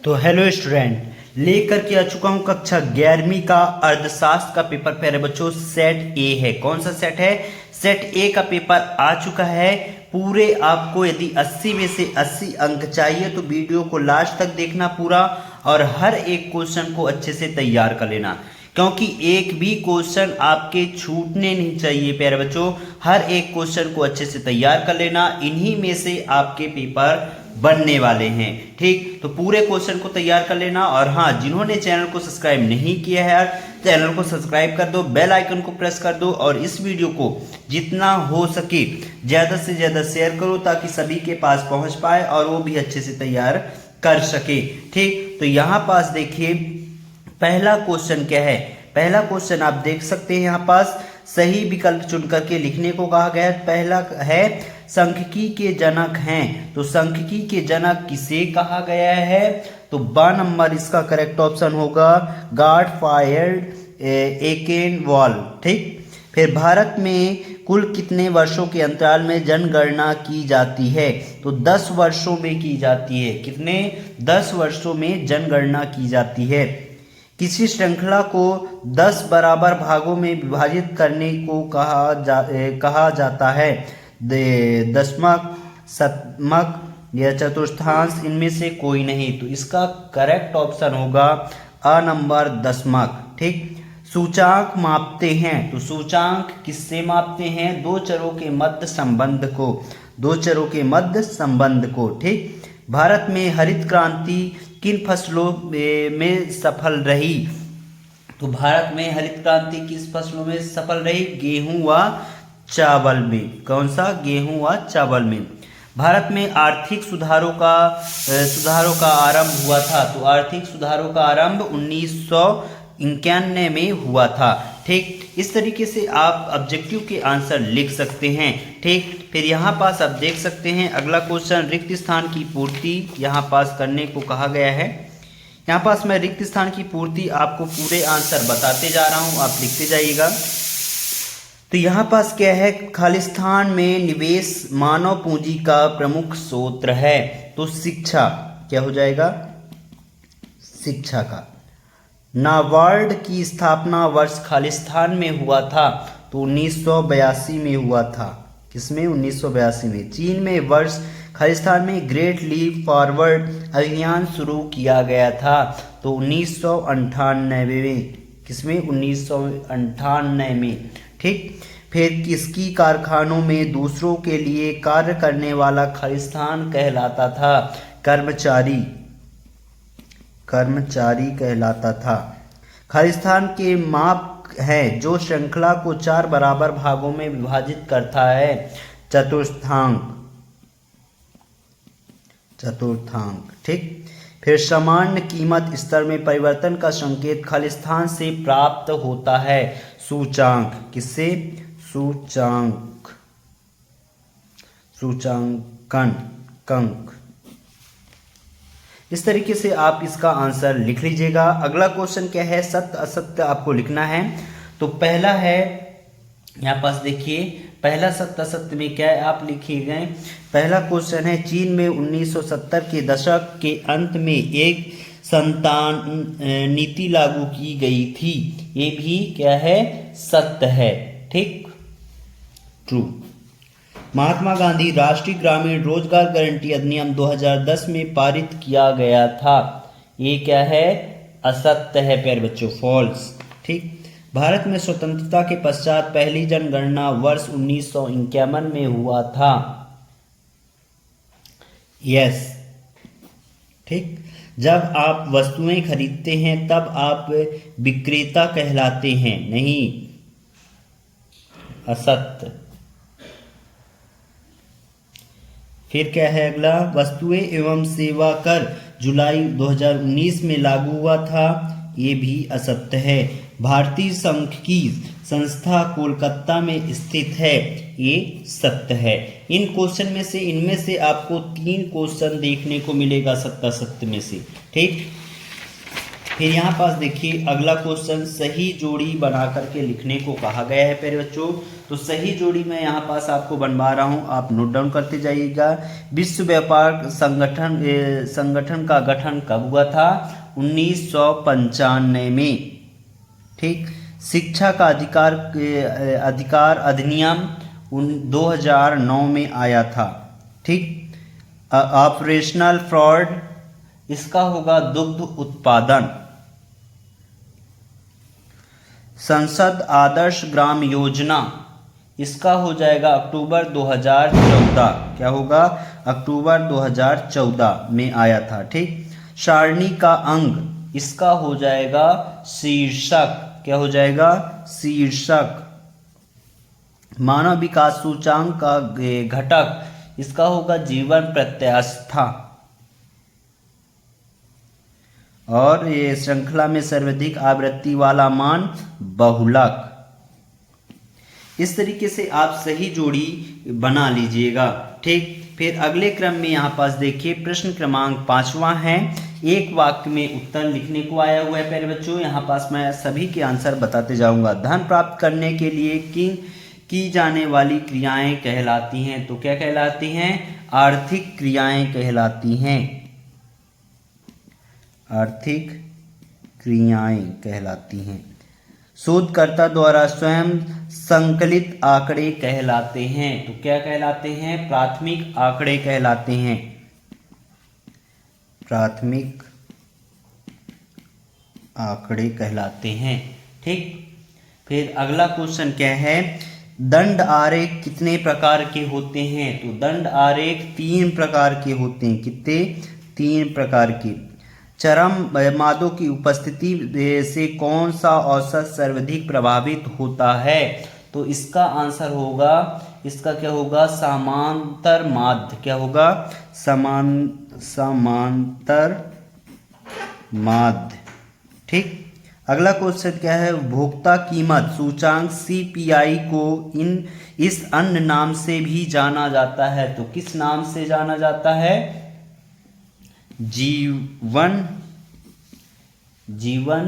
तो hello student, लेकर के आ चुका हूं कक्षा 11वीं का अर्थशास्त्र का पेपर। प्यारे बच्चों, सेट ए है। कौन सा सेट है? सेट ए का पेपर आ चुका है। पूरे आपको यदि 80 में से 80 अंक चाहिए तो वीडियो को लास्ट तक देखना पूरा, और हर एक क्वेश्चन को अच्छे से तैयार कर लेना, क्योंकि एक भी क्वेश्चन आपके छूटने नहीं चाहिए। प्यारे बच्चों, हर एक क्वेश्चन को अच्छे से तैयार कर लेना, इन्हीं में से आपके पेपर बनने वाले हैं। ठीक, तो पूरे क्वेश्चन को तैयार कर लेना। और हाँ, जिन्होंने चैनल को सब्सक्राइब नहीं किया है यार, चैनल को सब्सक्राइब कर दो, बेल आइकन को प्रेस कर दो, और इस वीडियो को जितना हो सके ज़्यादा से ज़्यादा शेयर करो, ताकि सभी के पास पहुंच पाए और वो भी अच्छे से तैयार कर सके। ठीक, तो यहाँ पास देखिए, पहला क्वेश्चन क्या है। पहला क्वेश्चन आप देख सकते हैं, यहाँ पास सही विकल्प चुन करके लिखने को कहा गया है। पहला है सांख्यिकी के जनक हैं, तो सांख्यिकी के जनक किसे कहा गया है? तो ब नंबर इसका करेक्ट ऑप्शन होगा गॉटफ्राइड एकेनवॉल। ठीक, फिर भारत में कुल कितने वर्षों के अंतराल में जनगणना की जाती है? तो 10 वर्षों में की जाती है। कितने? 10 वर्षों में जनगणना की जाती है। किसी श्रृंखला को 10 बराबर भागों में विभाजित करने को कहा जाता है? दशमक, शतमक या चतुर्थांश, इनमें से कोई नहीं। तो इसका करेक्ट ऑप्शन होगा अ नंबर, दशमक। ठीक, सूचांक मापते हैं, तो सूचांक किससे मापते हैं? दो चरों के मध्य संबंध को, दो चरों के मध्य संबंध को। ठीक, भारत में हरित क्रांति किन फसलों में सफल रही? तो भारत में हरित क्रांति किस फसलों में सफल रही? गेहूं व चावल में। कौन सा? गेहूं व चावल में। भारत में आर्थिक सुधारों का आरंभ हुआ था, तो आर्थिक सुधारों का आरंभ 1991 में हुआ था। ठीक, इस तरीके से आप ऑब्जेक्टिव के आंसर लिख सकते हैं। ठीक, फिर यहाँ पास आप देख सकते हैं अगला क्वेश्चन, रिक्त स्थान की पूर्ति यहाँ पास करने को कहा गया है। यहाँ पास मैं रिक्त स्थान की पूर्ति आपको पूरे आंसर बताते जा रहा हूँ, आप लिखते जाइएगा। तो यहाँ पास क्या है? खालिस्तान में निवेश मानव पूंजी का प्रमुख स्रोत है, तो शिक्षा क्या हो जाएगा? शिक्षा का। नाबार्ड की स्थापना वर्ष खालिस्तान में हुआ था, तो 1982 में हुआ था। किसमें? 1982 में। चीन में वर्ष खालिस्तान में ग्रेट लीप फॉरवर्ड अभियान शुरू किया गया था, तो 1998 में। किसमें? 1998 में। ठीक, फिर किसकी कारखानों में दूसरों के लिए कार्य करने वाला खालिस्तान कहलाता था? कर्मचारी, कर्मचारी कहलाता था। खालिस्तान के माप है जो श्रृंखला को 4 बराबर भागों में विभाजित करता है? चतुर्थांक, चतुर्थांक। ठीक, फिर सामान्य कीमत स्तर में परिवर्तन का संकेत खालिस्तान से प्राप्त होता है? सूचांक। किससे? सूचांक, सूचांकन, कंक। इस तरीके से आप इसका आंसर लिख लीजिएगा। अगला क्वेश्चन क्या है? सत्य असत्य आपको लिखना है। तो पहला है, यहाँ पास देखिए, पहला सत्य असत्य में क्या है आप लिखिएगा। पहला क्वेश्चन है, चीन में 1970 के दशक के अंत में एक संतान नीति लागू की गई थी। ये भी क्या है? सत्य है। ठीक, ट्रू। महात्मा गांधी राष्ट्रीय ग्रामीण रोजगार गारंटी अधिनियम 2010 में पारित किया गया था। ये क्या है? असत्य है प्यारे बच्चों, फॉल्स। ठीक, भारत में स्वतंत्रता के पश्चात पहली जनगणना वर्ष 1951 में हुआ था। यस। ठीक, जब आप वस्तुएं खरीदते हैं तब आप विक्रेता कहलाते हैं, नहीं। असत्य। फिर क्या है अगला? वस्तुएं एवं सेवा कर जुलाई 2019 में लागू हुआ था। ये भी असत्य है। भारतीय सांख्यिकी संस्था कोलकाता में स्थित है। ये सत्य है। इन क्वेश्चन में से, इनमें से आपको 3 क्वेश्चन देखने को मिलेगा सत्य असत्य में से। ठीक, फिर यहाँ पास देखिए अगला क्वेश्चन, सही जोड़ी बना करके लिखने को कहा गया है प्यारे बच्चों। तो सही जोड़ी मैं यहाँ पास आपको बनवा रहा हूँ, आप नोट डाउन करते जाइएगा। विश्व व्यापार संगठन का गठन कब हुआ था? 1995 में। ठीक। शिक्षा का अधिकार अधिनियम 2009 में आया था। ठीक। ऑपरेशनल फ्रॉड, इसका होगा दुग्ध उत्पादन। संसद आदर्श ग्राम योजना, इसका हो जाएगा अक्टूबर 2014। क्या होगा? अक्टूबर 2014 में आया था। ठीक। सारणी का अंग, इसका हो जाएगा शीर्षक। क्या हो जाएगा? शीर्षक। मानव विकास सूचांक का घटक, इसका होगा जीवन प्रत्यास्था। और ये श्रृंखला में सर्वाधिक आवृत्ति वाला मान बहुलक। इस तरीके से आप सही जोड़ी बना लीजिएगा। ठीक। फिर अगले क्रम में यहाँ पास देखिए प्रश्न क्रमांक 5वां है। एक वाक्य में उत्तर लिखने को आया हुआ है प्यारे बच्चों। यहाँ पास मैं सभी के आंसर बताते जाऊंगा। धन प्राप्त करने के लिए की जाने वाली क्रियाएं कहलाती हैं। तो क्या कहलाती हैं? आर्थिक क्रियाएं कहलाती हैं। आर्थिक क्रियाएं कहलाती हैं। शोधकर्ता द्वारा स्वयं संकलित आंकड़े कहलाते हैं। तो क्या कहलाते हैं? प्राथमिक आंकड़े कहलाते हैं। प्राथमिक आंकड़े कहलाते हैं। ठीक। फिर अगला क्वेश्चन क्या है? दंड आरेख कितने प्रकार के होते हैं? तो दंड आरेख 3 प्रकार के होते हैं। कितने? 3 प्रकार के। चरम मादों की उपस्थिति से कौन सा औसत सर्वाधिक प्रभावित होता है? तो इसका आंसर होगा, इसका क्या होगा? समांतर माध्य। क्या होगा? समांतर माध्य। ठीक। अगला क्वेश्चन क्या है? उपभोक्ता कीमत सूचांक CPI को इस अन्य नाम से भी जाना जाता है। तो किस नाम से जाना जाता है? जीवन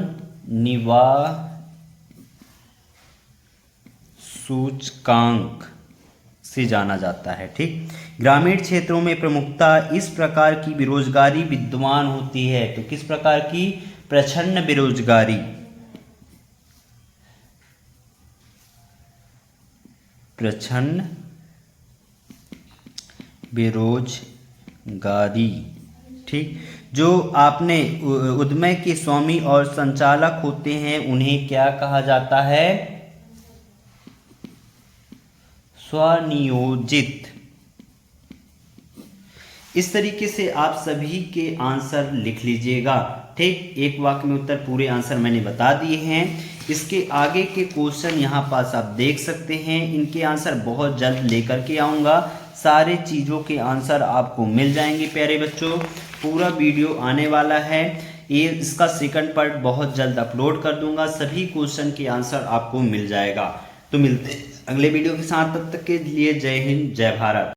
निवास सूचकांक से जाना जाता है। ठीक। ग्रामीण क्षेत्रों में प्रमुखतः इस प्रकार की बेरोजगारी विद्यमान होती है। तो किस प्रकार की? प्रच्छन्न बेरोजगारी। प्रच्छन्न बेरोजगारी। ठीक। जो आपने उद्यम के स्वामी और संचालक होते हैं उन्हें क्या कहा जाता है? स्वनियोजित। इस तरीके से आप सभी के आंसर लिख लीजिएगा। ठीक। एक वाक्य में उत्तर पूरे आंसर मैंने बता दिए हैं। इसके आगे के क्वेश्चन यहाँ पास आप देख सकते हैं। इनके आंसर बहुत जल्द लेकर के आऊँगा। सारे चीज़ों के आंसर आपको मिल जाएंगे प्यारे बच्चों। पूरा वीडियो आने वाला है। ये इसका सेकंड पार्ट बहुत जल्द अपलोड कर दूंगा। सभी क्वेश्चन के आंसर आपको मिल जाएगा। तो मिलते अगले वीडियो के साथ, तब तक के लिए जय हिंद, जय भारत।